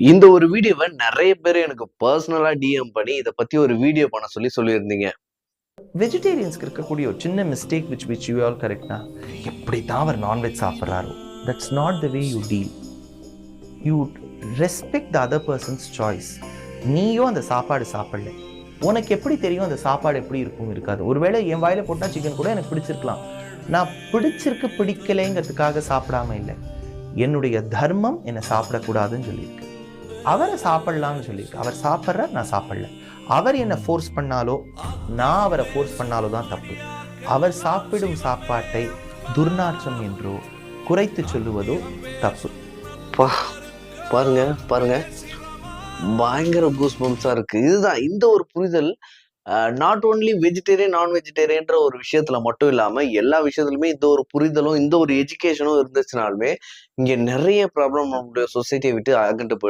இந்த ஒரு வீடியோவ நெறைய பேர் எனக்கு பர்சனலா டிஎம் பண்ணி இத பத்தி ஒரு வீடியோ பண்ண சொல்லியிருந்தீங்க. வெஜிடேரியன்ஸ்க்கு இருக்கக்கூடிய ஒரு சின்ன மிஸ்டேக் விச் யூ ஆல் கரெக்ட்னா, எப்படி தான் அவர் நான்வெஜ் சாப்பிட்றாரோ, that's not the way you deal. You respect the other person's choice. நீயும் அந்த சாப்பாடு சாப்பிடல, உனக்கு எப்படி தெரியும் அந்த சாப்பாடு எப்படி இருக்கும் இருக்காது. ஒருவேளை என் வாயில போட்டா சிக்கன் கூட எனக்கு பிடிச்சிருக்கலாம். நான் பிடிச்சிருக்கு பிடிக்கலைங்கிறதுக்காக சாப்பிடாம இல்லை. என்னுடைய தர்மம் என்னை சாப்பிடக்கூடாதுன்னு சொல்லியிருக்கு. அவரை சாப்பிடலாம்னு சொல்லியிருக்கு. அவர் சாப்பிட்றார், நான் சாப்பிடல. அவர் என்னை ஃபோர்ஸ் பண்ணாலோ நான் அவரை ஃபோர்ஸ் பண்ணாலோ தான் தப்பு. அவர் சாப்பிடும் சாப்பாட்டை துர்நாற்றம் என்றோ குறைத்து சொல்லுவதோ தப்பு. பாருங்க பாருங்க, பயங்கர கூஸ் பம்ப்ஸா இருக்கு. இதுதான் இந்த ஒரு புரிதல் நாட் ஓன்லி வெஜிடேரியன் நான் வெஜிடேரியன்ற ஒரு விஷயத்துல மட்டும் இல்லாம எல்லா விஷயத்துலயுமே இந்த ஒரு புரிதலும் இந்த ஒரு எஜுகேஷனும் இருந்துச்சுனாலுமே இங்க நிறைய ப்ராப்ளம் நம்மளுடைய சொசைட்டியை விட்டு அகன்று போயிடும்.